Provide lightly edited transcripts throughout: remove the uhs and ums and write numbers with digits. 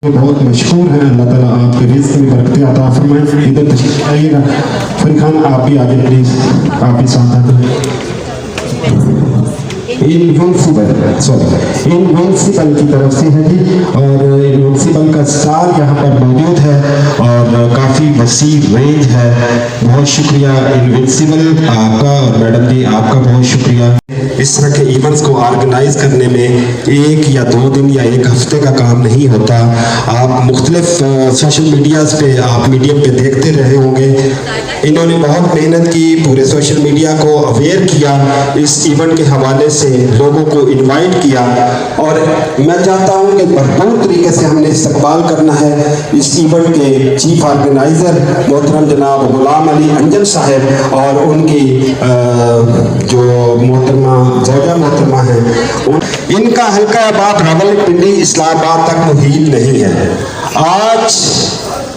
बहुत मशहूर हैं। अल्लाह ताला आपके रिज़्क़ में बरकत अता फरमाए। इधर तशरीफ़ लाइएगा। फरीद खान आप भी आगे प्लीज़, आप भी साथ आते इनविंसिबल की तरफ से है जी, और इनविंसिबल का स्टार यहाँ पर मौजूद है और काफ़ी वसी रेंज है। बहुत शुक्रिया इनविंसिबल आपका, और मैडम जी आपका बहुत शुक्रिया। इस तरह के इवेंट्स को ऑर्गेनाइज करने में 1 या 2 दिन या 1 हफ्ते का काम नहीं होता। आप मुख्तलिफ सोशल मीडियाज़ पे, आप मीडियम पे देखते रहे होंगे, इन्होंने बहुत मेहनत की, पूरे सोशल मीडिया को अवेयर किया, इस इवेंट के हवाले से लोगों को इनवाइट किया, और मैं चाहता हूं कि भरपूर तरीके से हमने इस्तकबाल करना है। इस इवेंट के चीफ ऑर्गेनाइज़र मोहतरम जनाब गुलाम अली अंजन साहब और उनकी जो मोहतरमा जौजा मोहतरमा है, इनका हल्का बात रावलपिंडी इस्लामाबाद तक मुहील नहीं है। आज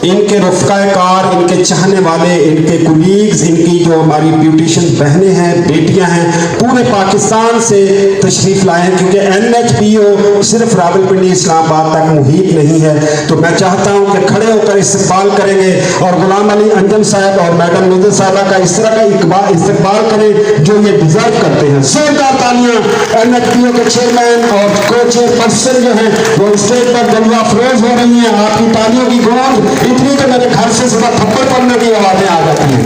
इनके रफ़्क़ाए कार, इनके चाहने वाले, इनके कुलीग्स, इनकी जो हमारी ब्यूटिशियन बहनें हैं, बेटियां हैं, पूरे पाकिस्तान से तशरीफ़ लाए हैं, क्योंकि NHBO सिर्फ रावलपिंडी इस्लामाबाद तक मुहीत नहीं है। तो मैं चाहता हूं कि खड़े होकर इस्तकबाल करेंगे और गुलाम अली अंजन साहब और मैडम नुज़र साहबा का इस तरह का इस्तकबाल करें जो ये डिज़र्व करते हैं। जोरदार तालियां NHBO के चेयरमैन और को चेयरपर्सन जो हैं वो स्टेज पर जलवा अफरोज हो रही हैं। आपकी तालियों की गूंज इतनी तो मेरे घर से सुबह थप्पड़ पड़ने की आवाजें आ जाती हैं।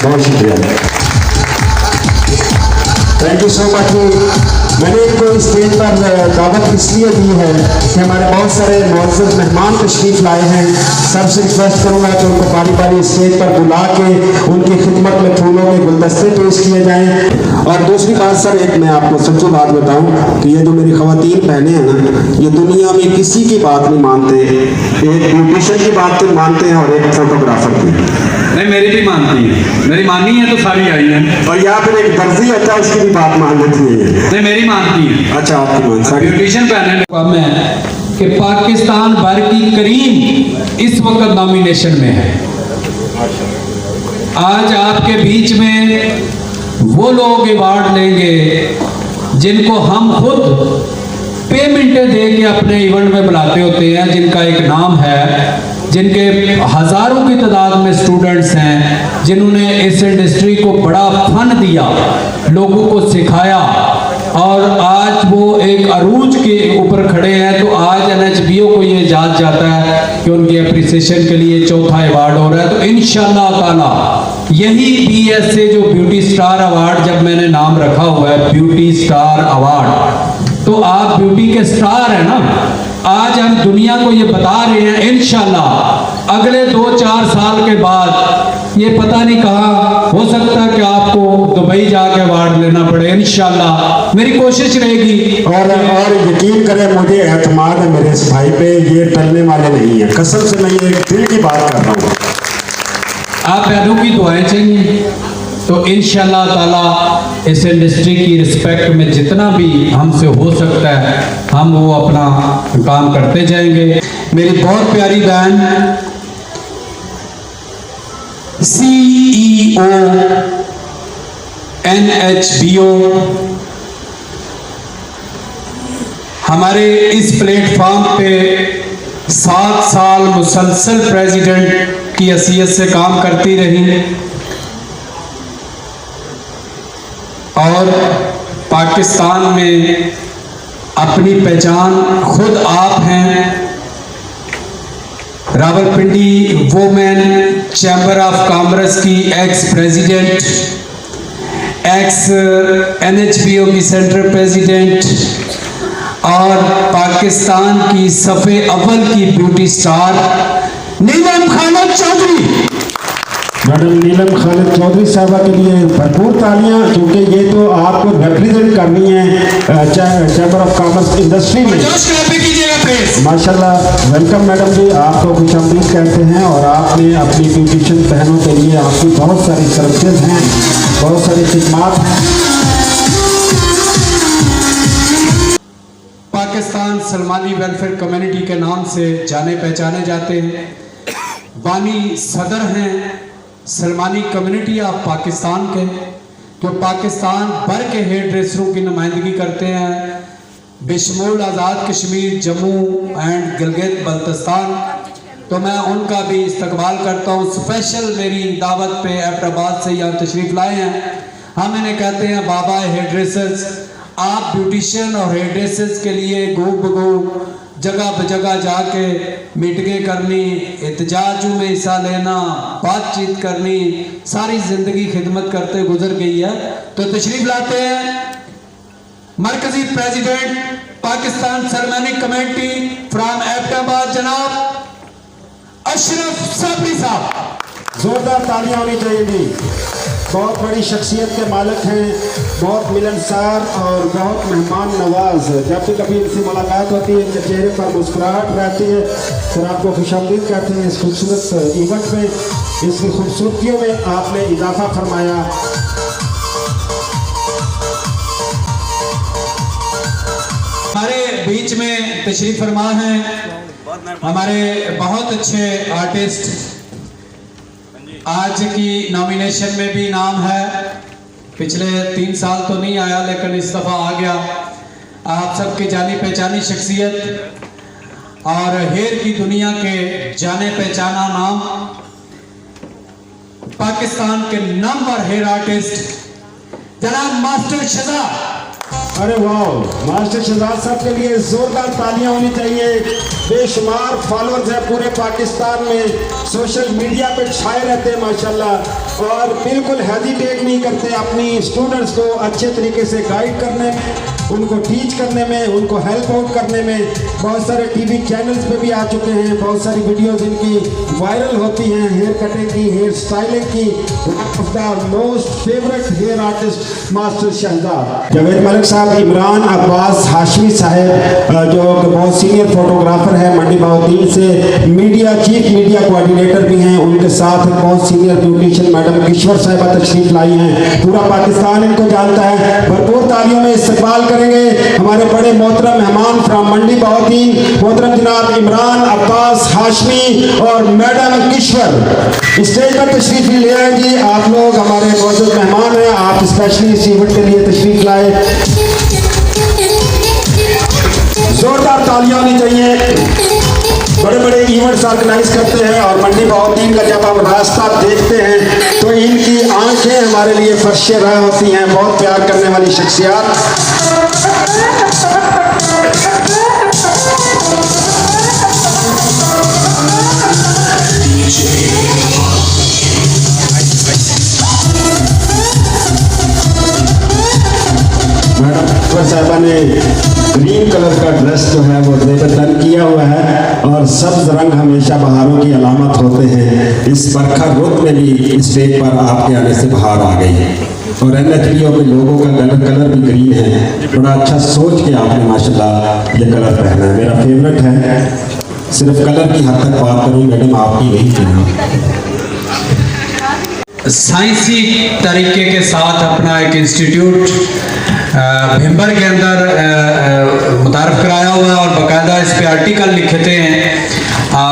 बहुत शुक्रिया, थैंक यू सो मच। मैंने इनको स्टेज पर दावत इसलिए दी है कि हमारे बहुत सारे मुअज़्ज़ज़ मेहमान तशरीफ़ लाए हैं। सबसे रिक्वेस्ट करूँगा कि उनको बारी बारी स्टेज पर बुला के उनकी खिदमत में फूलों के गुलदस्ते पेश किए जाएँ। और दूसरी बात सर, एक मैं आपको सच्ची बात बताऊँ कि ये जो मेरी ख़वातीन बहनें हैं ना, ये दुनिया में किसी की बात नहीं मानते। एक ब्यूटिशियन की बात तो मानते हैं और एक फोटोग्राफर की नहीं। मेरी भी मानती है, मेरी मानी है तो सारी आई है। और यहाँ फिर एक दर्जी होता है, उसकी भी बात मान लेती है। नहीं, मेरी मानती है। अच्छा, आपकी मान सकती है। ब्यूटिशियन पहने कम है कि पाकिस्तान भर की करीम इस वक्त नॉमिनेशन में है। आज आपके बीच में वो लोग अवार्ड लेंगे जिनको हम खुद पेमेंटें दे के अपने इवेंट में बुलाते होते हैं, जिनका एक नाम है, जिनके हज़ारों की तादाद में स्टूडेंट्स हैं, जिन्होंने इस इंडस्ट्री को बड़ा फन दिया, लोगों को सिखाया, और आज वो एक अरूज के ऊपर खड़े हैं। तो आज NHBO को ये जान जाता है कि उनकी अप्रिसिएशन के लिए 4था अवार्ड हो रहा है। तो इंशाअल्लाह ताला यही BSA जो ब्यूटी स्टार अवार्ड, जब मैंने नाम रखा हुआ है ब्यूटी स्टार अवार्ड, तो आप ब्यूटी के स्टार हैं ना। आज हम दुनिया को ये बता रहे हैं, इंशाअल्लाह अगले 2-4 साल के बाद ये पता नहीं कहाँ हो सकता है कि आपको दुबई जाके अवार्ड लेना पड़े। इंशाअल्लाह मेरी कोशिश रहेगी। और यकीन करें, मुझे एतमाद है मेरे इस भाई पे, ये टलने वाले नहीं है। कसम से मैं ये दिल की बात कर रहा हूँ। आप बहनों की दुआएं चाहिए तो इंशाअल्लाह ताला इस इंडस्ट्री की रिस्पेक्ट में जितना भी हमसे हो सकता है हम वो अपना काम करते जाएंगे। मेरी बहुत प्यारी बहन CEO NHBO हमारे इस प्लेटफॉर्म पे 7 साल मुसलसल प्रेसिडेंट की हैसियत से काम करती रही, और पाकिस्तान में अपनी पहचान खुद आप हैं। Rawalpindi women chamber of commerce की एक्स प्रेसिडेंट, एक्स NHBO की सेंट्रल प्रेसिडेंट, और पाकिस्तान की सफ़े अव्वल की ब्यूटी स्टार नीलम खालिद चौधरी। मैडम नीलम खालिद चौधरी साहबा के लिए भरपूर तालियां, क्योंकि ये तो आपको रिप्रेजेंट करनी है चैम्बर ऑफ कॉमर्स इंडस्ट्री में। माशाल्लाह, वेलकम मैडम जी, आपको खुश आमदीद कहते हैं। और आपने अपनी ब्यूटिशियन बहनों के लिए आपकी बहुत सारी सर्विसेज हैं, बहुत सारी खिदमात हैं। पाकिस्तान सलमानी वेलफेयर कम्युनिटी के नाम से जाने पहचाने जाते हैं। बानी सदर हैं सलमानी कम्युनिटी ऑफ पाकिस्तान के, जो पाकिस्तान भर के हेयर ड्रेसरों की नुमाइंदगी करते हैं। बेशमूल आज़ाद कश्मीर, जम्मू एंड गिलगित बल्तिस्तान, तो मैं उनका भी इस्तकबाल करता हूँ। स्पेशल मेरी दावत पे एबटाबाद से यहाँ तशरीफ़ लाए हैं। हम इन्हें कहते हैं बाबा हेयर ड्रेसर्स। आप ब्यूटिशियन और हेयर ड्रेसर्स के लिए गो बगो जगह ब जगह जाके मीटिंगें करनी, एहतजाजों में हिस्सा लेना, बातचीत करनी, सारी ज़िंदगी खिदमत करते गुजर गई है। तो तशरीफ़ लाते हैं मरकजी president Pakistan ceremony committee from Abbottabad, जनाब अशरफ सबरी साहब। जोरदार तालियां होनी चाहिए जी। बहुत बड़ी शख्सियत के मालिक हैं, बहुत मिलनसार और बहुत मेहमान नवाज। जब भी कभी इनसे मुलाकात होती है इनके चेहरे पर मुस्कुराहट रहती है। सर आपको खुशामदीद कहते हैं इस खूबसूरत इवेंट में। इसकी खूबसूरतियों में आपने इजाफा फरमाया। हमारे बीच में तशरीफ फरमा हैं हमारे बहुत अच्छे आर्टिस्ट। आज की नॉमिनेशन में भी नाम है, पिछले 3 साल तो नहीं आया लेकिन इस दफ़ा आ गया। आप सबकी जानी पहचानी शख्सियत और हेयर की दुनिया के जाने पहचाना नाम, पाकिस्तान के नंबर हेयर आर्टिस्ट जनाब मास्टर शहजाद। अरे वाह, मास्टर शहजाद साहब के लिए जोरदार तालियां होनी चाहिए। बेशुमार फॉलोअर्स हैं पूरे पाकिस्तान में, सोशल मीडिया पे छाए रहते हैं माशाल्लाह, और बिल्कुल हेजिटेट नहीं करते अपनी स्टूडेंट्स को अच्छे तरीके से गाइड करने में, उनको टीच करने में, उनको हेल्प आउट करने में। बहुत सारे टीवी चैनल्स पे भी आ चुके हैं, बहुत सारी वीडियोस इनकी वायरल होती हैं हेयर कटिंग की, हेयर स्टाइलिंग की। Of the most favourite hair artist master Shahzad. Javed Malik sahab, Imran Abbas Hashmi साहब जो बहुत सीनियर फोटोग्राफर है मंडी बहाउद्दीन से, मीडिया चीफ मीडिया कोऑर्डिनेटर भी हैं। उनके साथ बहुत सीनियर ब्यूटिशियन मैडम किश्वर साहिबा तशरीफ लाई हैं। पूरा पाकिस्तान इनको जानता है। भरपूर तालियों में इस्तकबाल करेंगे हमारे बड़े मोहतरम मेहमान फ्राम मंडी बहाउद्दीन, मोहतरम जनाब इमरान अब्बास हाशमी और मैडम किश्वर। स्टेज पर तशरीफ ले आएंगे। आप लोग हमारे मौजूद मेहमान हैं, आप स्पेशली इस इवेंट के लिए तशरीफ लाए। जोरदार तालियां होनी चाहिए। बड़े बड़े इवेंट्स ऑर्गेनाइज करते हैं और मंडी बहाउद्दीन का जब हम रास्ता देखते हैं तो इनकी आंखें हमारे लिए फर्श राह होती हैं। बहुत प्यार करने वाली शख्सियत। मैडम साहबा ने ग्रीन कलर का ड्रेस जो है वो जेबतन किया हुआ है, और सब्ज रंग हमेशा बहारों की अलामत होते हैं। इस बरखा रुत में भी स्टेज पर आपके आने से बाहर आ गई है, और NHPO के लोगों का कलर भी ग्रीन है। बड़ा अच्छा सोच के आपने माशाल्लाह ये कलर पहना है, मेरा फेवरेट है। सिर्फ कलर की हद तक बात करूँ मैडम, आपकी नहीं करना। साइंसी तरीके के साथ अपना एक इंस्टीट्यूट भिम्बर के अंदर मुतारफ़ कराया हुआ है और बाकायदा इस पर आर्टिकल लिखते हैं।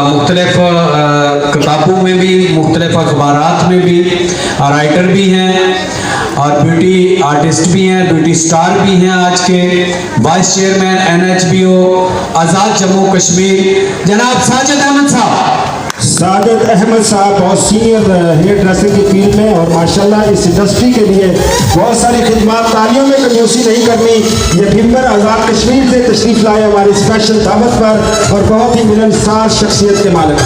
मुख्तलिफ किताबों में भी, मुख्तलिफ अखबारात में भी राइटर भी हैं और ब्यूटी आर्टिस्ट भी हैं, ब्यूटी स्टार भी हैं। आज के वाइस चेयरमैन NHPO आज़ाद जम्मू कश्मीर जनाब साजिद अहमद साहब। साजिद अहमद साहब बहुत सीनियर हेयर ड्रेसिंग की फील्ड में, और माशाल्लाह इस इंडस्ट्री के लिए बहुत सारी खिदमत। तालियों में कंजूसी नहीं करनी। ये भिम्बर आज़ाद कश्मीर से तशरीफ लाए हमारी स्पेशल दावत पर, और बहुत ही मिलनसार शख्सियत के मालिक।